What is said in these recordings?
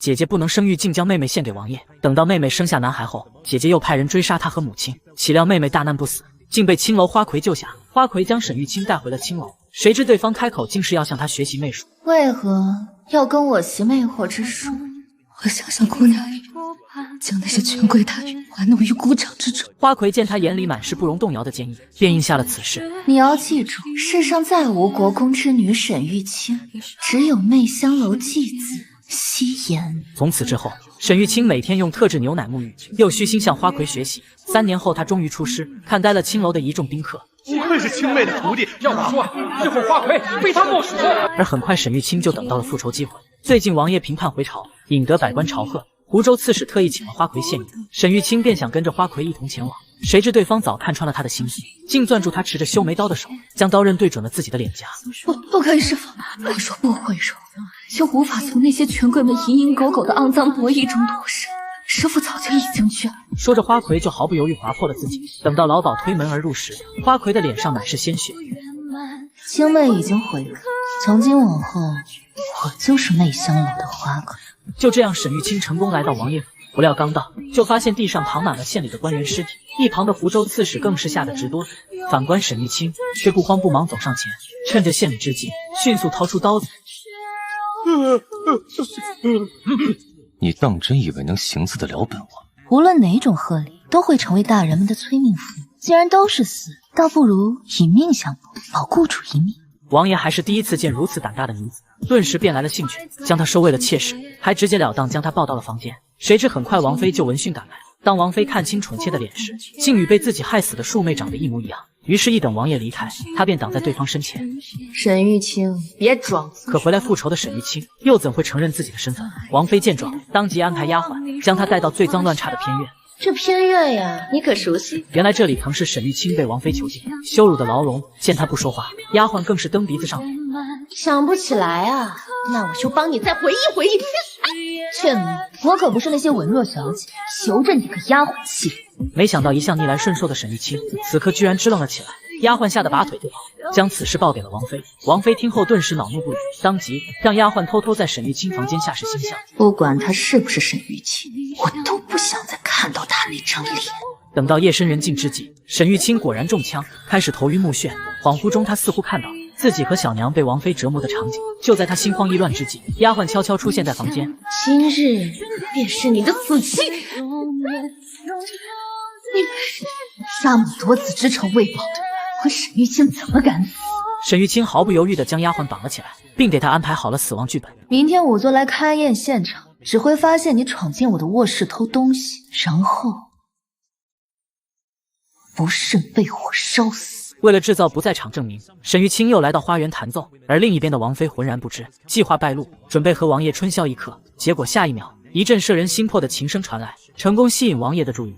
姐姐不能生育，竟将妹妹献给王爷。等到妹妹生下男孩后，姐姐又派人追杀她和母亲，岂料妹妹大难不死，竟被青楼花魁救下。花魁将沈玉清带回了青楼，谁知对方开口竟是要向她学习媚术。为何要跟我习魅惑之术？我想向姑娘将那些权贵大员玩弄于股掌之中。花魁见他眼里满是不容动摇的坚毅，便应下了此事。你要记住，世上再无国公之女沈玉清，只有媚香楼继子夕颜。从此之后，沈玉清每天用特制牛奶沐浴，又虚心向花魁学习。3年后，他终于出师，看呆了青楼的一众宾客。不愧是青妹的徒弟，要我说，最后花魁非他莫属。而很快，沈玉清就等到了复仇机会。最近王爷平叛回朝，引得百官朝贺，湖州刺史特意请了花魁献艺，沈玉清便想跟着花魁一同前往。谁知对方早看穿了他的心思，竟攥住他持着修眉刀的手，将刀刃对准了自己的脸颊。不可以，师父，我若不回柔，就无法从那些权贵们蝇营狗苟的肮脏博弈中脱身。师父早就已经去了。说着，花魁就毫不犹豫划破了自己。等到老鸨推门而入时，花魁的脸上满是鲜血。青妹已经回了，从今往后，我就是媚香楼的花魁。就这样，沈玉清成功来到王爷府，不料刚到，就发现地上躺满了县里的官员尸体，一旁的湖州刺史更是吓得直哆嗦。反观沈玉清却不慌不忙走上前，趁着献礼之际，迅速掏出刀子。你当真以为能行刺得了本王？无论哪种贺礼，都会成为大人们的催命符。既然都是死，倒不如以命相搏，保雇主一命。王爷还是第一次见如此胆大的女子，顿时便来了兴趣，将她收为了妾室，还直截了当将她抱到了房间。谁知很快王妃就闻讯赶来，当王妃看清宠妾的脸时，竟与被自己害死的庶妹长得一模一样。于是，一等王爷离开，她便挡在对方身前。沈玉清，别装。可回来复仇的沈玉清又怎会承认自己的身份？王妃见状，当即安排丫鬟将她带到最脏乱差的偏院。这偏院呀，你可熟悉？原来这里曾是沈玉清被王妃囚禁、羞辱的牢笼。见她不说话，丫鬟更是蹬鼻子上脸。想不起来啊？那我就帮你再回忆回忆。劝你，我可不是那些文弱小姐，求着你个丫鬟欺负。没想到一向逆来顺受的沈玉清，此刻居然支棱了起来。丫鬟吓得拔腿就跑，将此事报给了王妃。王妃听后顿时恼怒不已，当即让丫鬟偷偷在沈玉清房间下示心香。不管他是不是沈玉清，我都不想再看到他那张脸。等到夜深人静之际，沈玉清果然中枪，开始头晕目眩。恍惚中，他似乎看到自己和小娘被王妃折磨的场景。就在他心慌意乱之际，丫鬟悄悄出现在房间。今日便是你的死期！你杀母夺子之仇未报，我沈玉清怎么敢死？沈玉清毫不犹豫地将丫鬟绑了起来，并给她安排好了死亡剧本。明天我就来勘验现场，只会发现你闯进我的卧室偷东西，然后不慎被火烧死。为了制造不在场证明，沈玉清又来到花园弹奏，而另一边的王妃浑然不知，计划败露，准备和王爷春宵一刻。结果下一秒，一阵摄人心魄的琴声传来，成功吸引王爷的注意。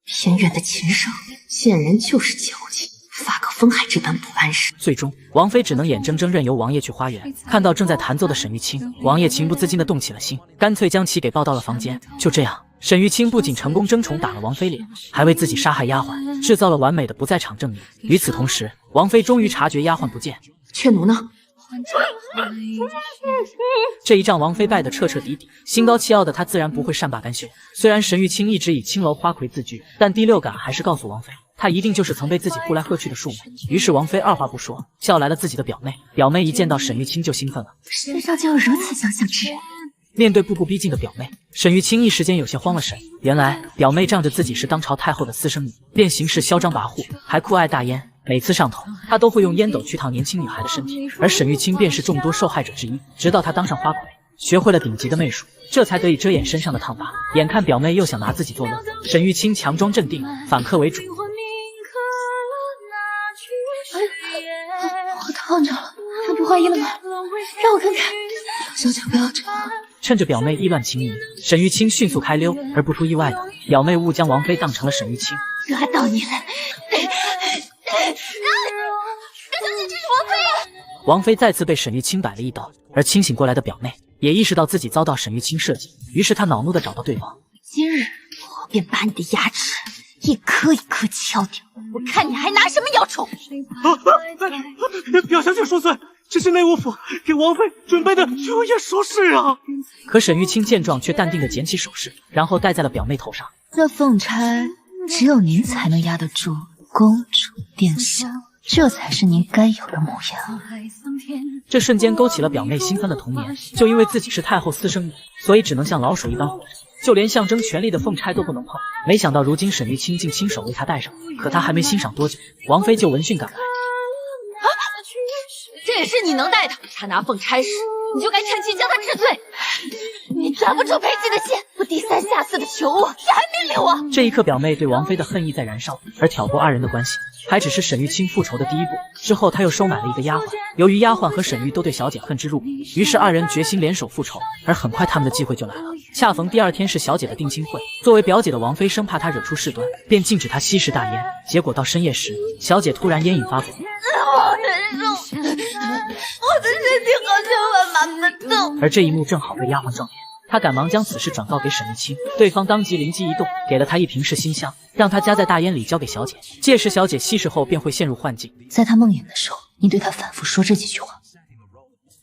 偏远的琴声，见人就是矫情，发个疯还这般不谙世。最终，王妃只能眼睁睁任由王爷去花园。看到正在弹奏的沈玉清，王爷情不自禁地动起了心，干脆将其给抱到了房间。就这样，沈玉清不仅成功争宠打了王妃脸，还为自己杀害丫鬟制造了完美的不在场证明。与此同时，王妃终于察觉丫鬟不见，雀奴呢？这一仗王妃败得彻彻底底，心高气傲的她自然不会善罢甘休。虽然沈玉清一直以青楼花魁自居，但第六感还是告诉王妃，她一定就是曾被自己呼来喝去的庶妹。于是王妃二话不说，叫来了自己的表妹。表妹一见到沈玉清就兴奋了，世上竟有如此相像之人。面对步步逼近的表妹，沈玉清一时间有些慌了神。原来表妹仗着自己是当朝太后的私生女，便行事嚣张跋扈，还酷爱大烟。每次上头，他都会用烟斗去烫年轻女孩的身体，而沈玉清便是众多受害者之一。直到他当上花魁，学会了顶级的媚术，这才得以遮掩身上的烫发。眼看表妹又想拿自己作乐，沈玉清强装镇定，反客为主。我烫着了，他不怀疑了吗？让我看看。小姐不要这样。趁着表妹意乱情迷，沈玉清迅速开溜，而不出意外的，表妹误将王妃当成了沈玉清。惹到你了！大小姐，这是王妃呀！王妃再次被沈玉清摆了一刀，而清醒过来的表妹也意识到自己遭到沈玉清设计，于是她恼怒地找到对方。今日我便把你的牙齿一颗一颗敲掉，我看你还拿什么要宠？表小姐恕罪，这是内务府给王妃准备的秋夜首饰啊！可沈玉清见状，却淡定地捡起首饰，然后戴在了表妹头上。这凤钗只有您才能压得住公主殿下，这才是您该有的模样。这瞬间勾起了表妹心酸的童年，就因为自己是太后私生女，所以只能像老鼠一般活着，就连象征权力的凤钗都不能碰。没想到如今沈玉清竟亲手为她戴上，可她还没欣赏多久，王妃就闻讯赶来。这也是你能带的。他拿凤钗时，你就该趁机将他治罪。你抓不住裴姬的心，不低三下四的求我，你还命令我。这一刻，表妹对王妃的恨意在燃烧，而挑拨二人的关系还只是沈玉清复仇的第一步。之后，他又收买了一个丫鬟。由于丫鬟和沈玉都对小姐恨之入骨，于是二人决心联手复仇。而很快，他们的机会就来了。恰逢第二天是小姐的定亲会，作为表姐的王妃生怕她惹出事端，便禁止她吸食大烟。结果到深夜时，小姐突然烟瘾发作。好难受，我的身体好像满满的痛。而这一幕正好被丫鬟撞见，她赶忙将此事转告给沈玉清，对方当即灵机一动，给了她一瓶试馨香，让她夹在大烟里交给小姐。届时小姐吸食后便会陷入幻境，在她梦魇的时候，你对她反复说这几句话。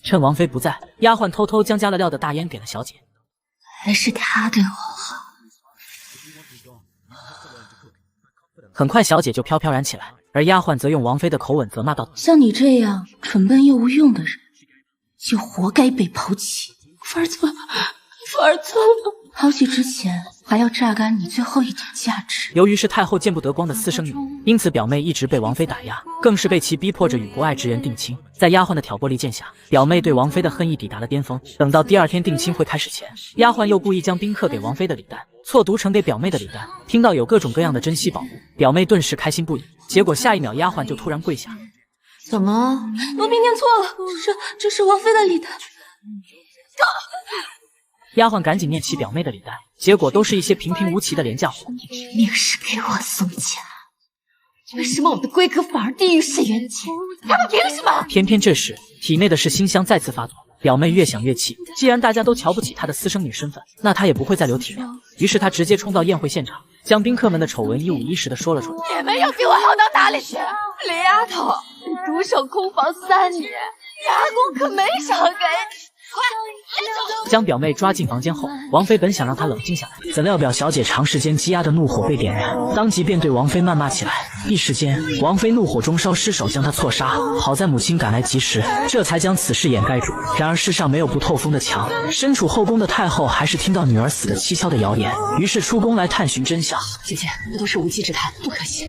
趁王妃不在，丫鬟偷偷将加了料的大烟给了小姐。还是她对我好。很快，小姐就飘飘然起来，而丫鬟则用王妃的口吻责骂道：“像你这样蠢笨又无用的人，就活该被抛弃。反而错了，抛弃之前还要榨干你最后一点价值。”由于是太后见不得光的私生女，因此表妹一直被王妃打压，更是被其逼迫着与不爱之人定亲。在丫鬟的挑拨离间下，表妹对王妃的恨意抵达了巅峰。等到第二天定亲会开始前，丫鬟又故意将宾客给王妃的礼单错读成给表妹的礼单。听到有各种各样的珍稀宝物，表妹顿时开心不已。结果下一秒，丫鬟就突然跪下：“怎么了？奴婢念错了，这是王妃的礼单。”丫鬟赶紧念起表妹的礼单，结果都是一些平平无奇的廉价货。明明是给我送钱，为什么我的闺阁反而地狱式元气？他们凭什么？偏偏这时，体内的是馨香再次发作。表妹越想越气，既然大家都瞧不起她的私生女身份，那她也不会再留体面。于是她直接冲到宴会现场，将宾客们的丑闻一五一十的说了出来。你们又比我好到哪里去？李丫头，你独守空房3年，牙公可没少给你。快，将表妹抓进房间后，王妃本想让她冷静下来，怎料表小姐长时间积压的怒火被点燃，当即便对王妃谩骂起来。一时间，王妃怒火中烧，失手将她错杀。好在母亲赶来及时，这才将此事掩盖住。然而世上没有不透风的墙，身处后宫的太后还是听到女儿死的蹊跷的谣言，于是出宫来探寻真相。姐姐，这都是无稽之谈，不可信。